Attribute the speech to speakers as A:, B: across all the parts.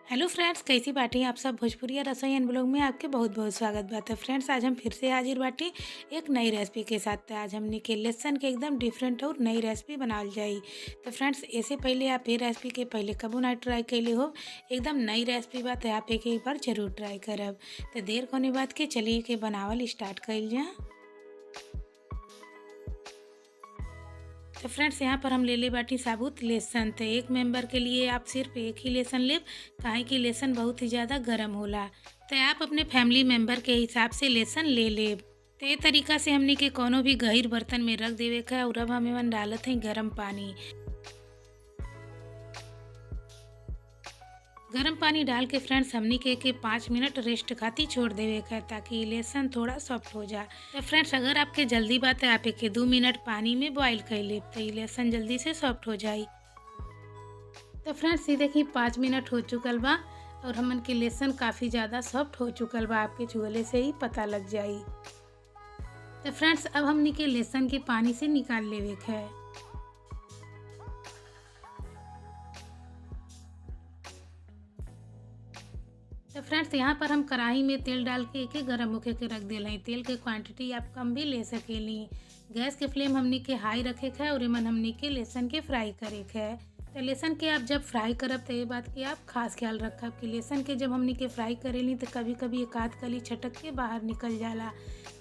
A: Hello friends, कैसी बाटी आप सब। भोजपुरी रसोई एंड ब्लॉग में आपके बहुत बहुत स्वागत बात है। फ्रेंड्स, आज हम फिर से हाजिर बाटी एक नई रेसिपी के साथ। तो आज हमने के लहसन के एकदम डिफरेंट और नई रेसिपी बनाल जाई। तो फ्रेंड्स, ऐसे पहले आप ये रेसिपी के पहले कबू ना ट्राई कैले हो, एकदम नई रेसिपी बात है, आप एक बार जरूर ट्राई करब। तो देर कोने बात के चलिए के बनावल स्टार्ट कर जा। तो फ्रेंड्स, यहाँ पर हम ले ले बाटी साबुत लहसन। तो एक मेंबर के लिए आप सिर्फ एक ही लहसन लेब, काहे कि लहसन बहुत ही ज़्यादा गर्म होला। तो आप अपने फैमिली मेंबर के हिसाब से लहसन ले लेब। तो ये तरीका से हमनी के कोनो भी गहीर बर्तन में रख देवे का। और अब हम एमन डालत हैं गर्म पानी। गर्म पानी डाल के फ्रेंड्स हमनी के 5 मिनट रेस्ट खाती छोड़ देवे का, ताकि लहसन थोड़ा सॉफ्ट हो जाए। तो फ्रेंड्स, अगर आपके जल्दी बात है, आप एक 2 मिनट पानी में बॉईल कर ले, तो ये लहसन जल्दी से सॉफ्ट हो जाए। तो फ्रेंड्स, ये देखिए 5 मिनट हो चुकल बा और हमन के लहसन काफ़ी ज़्यादा सॉफ्ट हो चुकल बा, आपके छुअले से ही पता लग जाई। तो फ्रेंड्स, अब हमनी के लहसन के पानी से निकाल लेवे का है। तो फ्रेंड्स, यहाँ पर हम कढ़ाई में तेल डाल के एक गरम होके के रख दिल हैं। तेल के क्वांटिटी आप कम भी ले सकेली। गैस के फ्लेम हमनी के हाई रखे है और एमन हमनी के लहसन के फ्राई करे है। तो लहसन के आप जब फ्राई करब तो ये बात की आप खास ख्याल रखब कि लहसन के जब हमनी के फ्राई करेली तो कभी कभी एक आध कली छटक के बाहर निकल जाला।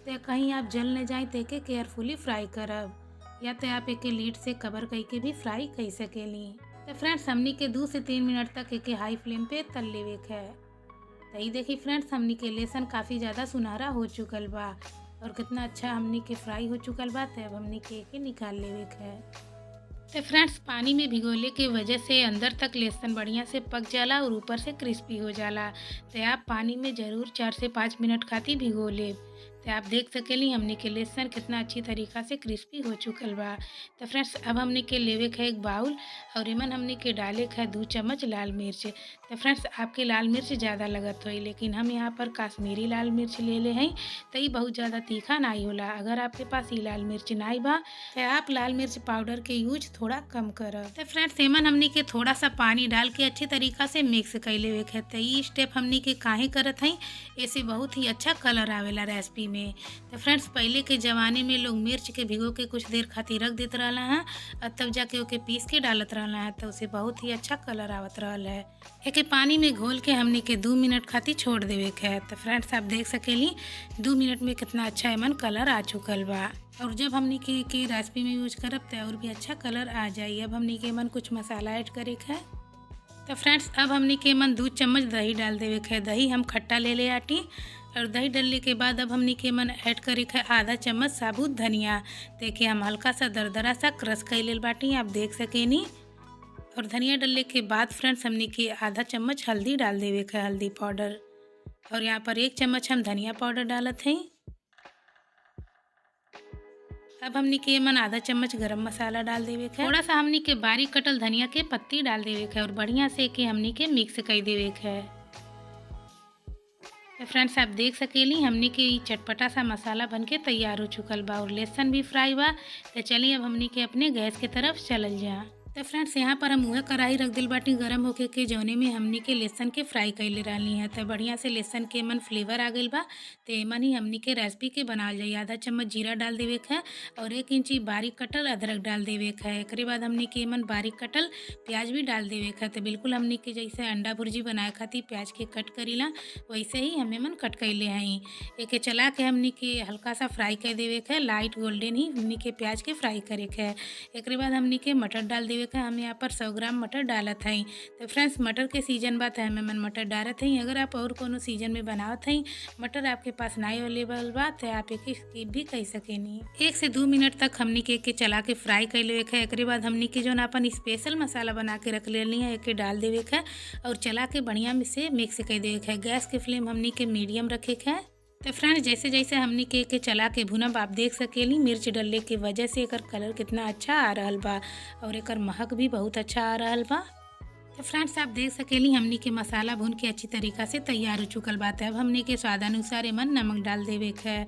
A: तो कहीं आप जल न जाए तो एक केयरफुली फ्राई करब, या तो आप एक लीड से कवर करके भी फ्राई कर सकेली। तो फ्रेंड्स, हमनी के 2 से 3 मिनट तक एक हाई फ्लेम पे तल लेवे है। तो ये देखिए फ्रेंड्स, हमनी के लहसन काफ़ी ज़्यादा सुनहरा हो चुकल बा और कितना अच्छा हमनी के फ्राई हो चुकल बा। तब हमनी के निकाल लेवे है। तो फ्रेंड्स, पानी में भिगोले के वजह से अंदर तक लहसन बढ़िया से पक जाला और ऊपर से क्रिस्पी हो जाला। तो आप पानी में ज़रूर 4 से 5 मिनट खाती भिगो ले। तो आप देख सकेली हमने के लहसन कितना अच्छी तरीका से क्रिस्पी हो चुकल बा। तो फ्रेंड्स, अब हमने के लेवे है एक बाउल और एमन हमने के डाले है 2 चम्मच लाल मिर्च। तो फ्रेंड्स, आपके लाल मिर्च ज़्यादा लगत होई, लेकिन हम यहाँ पर कश्मीरी लाल मिर्च ले ले हैं। तो ये बहुत ज़्यादा तीखा नहीं होला। अगर आपके पास ये लाल मिर्च नहीं बा तो आप लाल मिर्च पाउडर के यूज थोड़ा कम करब। तो फ्रेंड्स, एमन हमने के थोड़ा सा पानी डाल के अच्छी तरीका से मिक्स कर लेवे है। तो ये स्टेप हमने के काहे करत हैं, ऐसे बहुत ही अच्छा कलर आवेला रेसिपी में। तो फ्रेंड्स, पहले के ज़माने में लोग मिर्च के भिगो के कुछ देर खातिर रख देते रहला हैं और तब जाके ओके पीस के डालत रहला है। तो उसे बहुत ही अच्छा कलर आवत रहल है। एक पानी में घोल के हमने के 2 मिनट खातिर छोड़ देवे है। तो फ्रेंड्स, आप देख सकेली 2 मिनट में कितना अच्छा एमन कलर आ चुकल बा। और जब हमने के रेसिपी में यूज करब तो और भी अच्छा कलर आ जाए। अब हमने के एमन कुछ मसाला ऐड करे है। तो फ्रेंड्स, अब हमने के एमन 2 चम्मच दही डाल देवे है। दही हम खट्टा ले ले आटी और दही डालने के बाद अब हमने के मन ऐड करे है आधा चम्मच साबुत धनिया। देखिए हम हल्का सा दरदरा सा क्रश कर ले बाटी, आप देख सकेनी। और धनिया डालने के बाद फ्रेंड्स, हमने के आधा चम्मच हल्दी डाल देवे है, हल्दी पाउडर। और यहाँ पर 1 चम्मच हम धनिया पाउडर डालत हैं। अब हमने के मन आधा चम्मच गरम मसाला डाल देवे है। थोड़ा सा हमने के बारीक कटल धनिया के पत्ती डाल देवे है और बढ़िया से के हमने के मिक्स कर देवे है। तो फ्रेंड्स, आप देख सकेली हमने के चटपटा सा मसाला बनके तैयार हो चुकल बा और लहसन भी फ्राई बा। तो चलिए अब हमने के अपने गैस के तरफ चलल जा। तो फ्रेंड्स, यहाँ पर हम वह कढ़ाई रख दिल बाटी गरम होके के जौने में हमने के लहसन के फ्राई कर ले रही हैं। तो बढ़िया से लहसन के मन फ्लेवर आ गई बा। तो एमन ही हमने के रेसिपी के बनाल जाइए। आधा चम्मच जीरा डाल देवे है और 1 इंची बारीक कटल अदरक डाल देवे है। एक बाद हमने के एमन बारीक कटल प्याज भी डाल देवे है। तो बिल्कुल हमने के जैसे अंडा भुर्जी बनाए खातिर प्याज के कट करीला, वैसे ही हमें मन कट कर ले हैं। एक चला के हमने के हल्का सा फ्राई कर देवे है, लाइट गोल्डन ही हमने के प्याज के फ्राई करे है। एक बाद हमने के मटर डाल देवे है। हम यहाँ पर 100 ग्राम मटर डालत हैं। तो फ्रेंड्स, मटर के सीजन बात है, हमें मन मटर डालत हैं। अगर आप और कोनो सीजन में बनावत हैं, मटर आपके पास नहीं अवेलेबल बा तो आप एक स्किप भी कर सकेनी। 1 से 2 मिनट तक हमने के चला के फ्राई कर लेवे है। एक बाद हमने के जो अपन स्पेशल मसाला बना के रख ले है, एक डाल देवे है और चला के बढ़िया में से मिक्स कर देवे है। गैस के फ्लेम हमने के मीडियम रखे है। तो फ्रेंड्स, जैसे जैसे हमने के चला के भुनब, आप देख सकेली मिर्च डलने की वजह से एकर कलर कितना अच्छा आ रहा बा और एकर महक भी बहुत अच्छा आ रहा बा। तो फ्रेंड्स, आप देख सकेली हमने के मसाला भून के अच्छी तरीका से तैयार हो चुकल बात है। अब हमने के स्वादानुसार एमन नमक डाल देवे है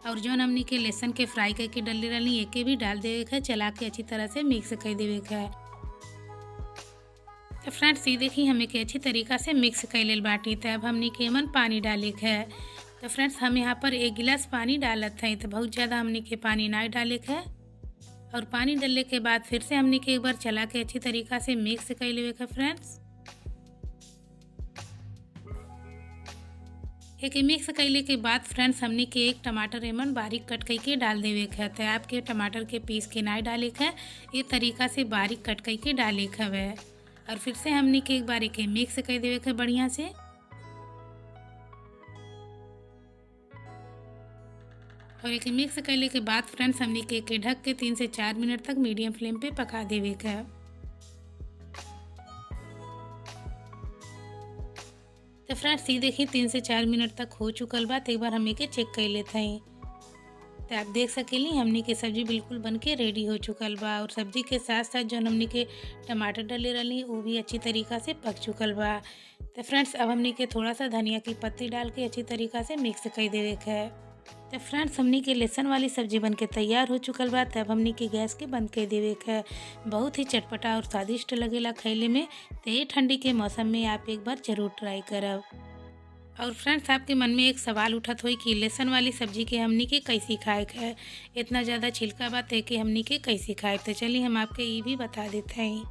A: और जो हमने के लहसन के फ्राई करके डले रही एक भी डाल देवे है। चला के अच्छी तरह से मिक्स कर देवे है। तो फ्रेंड्स ये देखी हमें के अच्छी तरीक़ा से मिक्स कर लेल बाटी। तो अब हमनी के एमन पानी डाले के है। तो फ्रेंड्स हम यहाँ पर 1 गिलास पानी डालत हैं। तो बहुत ज़्यादा हमनी के पानी ना डाले के है। और पानी डालने के बाद फिर से हमनी के एक बार चला के अच्छी तरीक़ा से मिक्स कर लेवे के फ्रेंड्स। एक मिक्स कैले के बाद फ्रेंड्स हमनी के एक टमाटर एमन बारीक कट करके डाल देवे के है। तो आपके टमाटर के पीस के ना डाले के है, ये तरीक़ा से बारीक कट करके डाले के हवे। और फिर से हमनी के एक बार के मिक्स कर देवे के बढ़िया से। और एक मिक्स करले के बाद फ्रेंड्स हमनी के ढक के 3 से 4 मिनट तक मीडियम फ्लेम पे पका देवे के है। तो फ्रेंड्स ये देखिए 3 से 4 मिनट तक हो चुकल बा। तो एक बार हमनी के चेक कर लेते हैं। तो आप देख सकेली हमनी के सब्जी बिल्कुल बन के रेडी हो चुकल बा। और सब्जी के साथ साथ जो हमनी के टमाटर डाले रही वो भी अच्छी तरीक़ा से पक चुकल बा। तो फ्रेंड्स अब हमनी के थोड़ा सा धनिया की पत्ती डाल के अच्छी तरीक़ा से मिक्स कर देवे के है। तो फ्रेंड्स हमनी के लहसुन वाली सब्जी बन के तैयार हो चुकल बा। तब हमनी के गैस के बंद कर देवे के है। बहुत ही चटपटा और स्वादिष्ट लगेला खैले में। तो ये ठंडी के मौसम में आप एक बार ज़रूर ट्राई करब। और फ्रेंड्स आपके मन में एक सवाल उठत हुई कि लहसुन वाली सब्जी के हमनी के कैसे खाए के है, इतना ज़्यादा छिलका बात है कि हमनी के कैसे खाए। तो चलिए हम आपके ये भी बता देते हैं।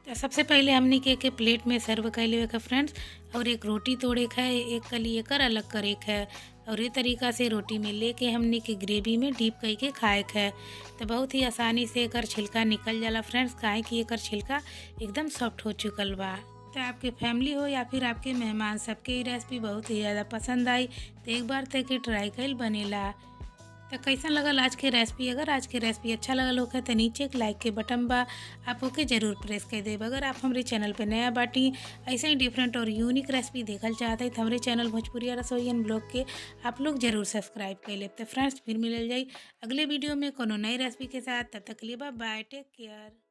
A: तो सबसे पहले हमनी के प्लेट में सर्व कर लेवे के फ्रेंड्स। और एक रोटी तोड़े के है, एक कली एकर अलग करे के है। और ये तरीक़ा से रोटी में लेके हमनी के ग्रेवी में डीप करके खाए के है। तो बहुत ही आसानी से एकर छिलका निकल जाला फ्रेंड्स, काहे कि एकर छिलका एकदम सॉफ्ट हो चुकल बा। तो आपके फैमिली हो या फिर आपके मेहमान सबके ये रेसिपी बहुत ही ज़्यादा पसंद आई। तो एक बार तक ट्राई कर बनेला। तो कैसा लगल आज के रेसिपी? अगर आज के रेसिपी अच्छा लगल होगा तो नीचे एक लाइक के बटन बा, आप ओके ज़रूर प्रेस कर देब। अगर आप हमारे चैनल पे नया बाटी ऐसे ही डिफरेंट और यूनिक रेसिपी देखल चाहते हैं तो हमारे चैनल भोजपुरिया रसोईयन ब्लॉग के आप लोग ज़रूर सब्सक्राइब कर लेब। तो फ्रेंड्स फिर मिलल जाई अगले वीडियो में कोनो नई रेसिपी के साथ। तब तक के लिए बाय बाय, टेक केयर।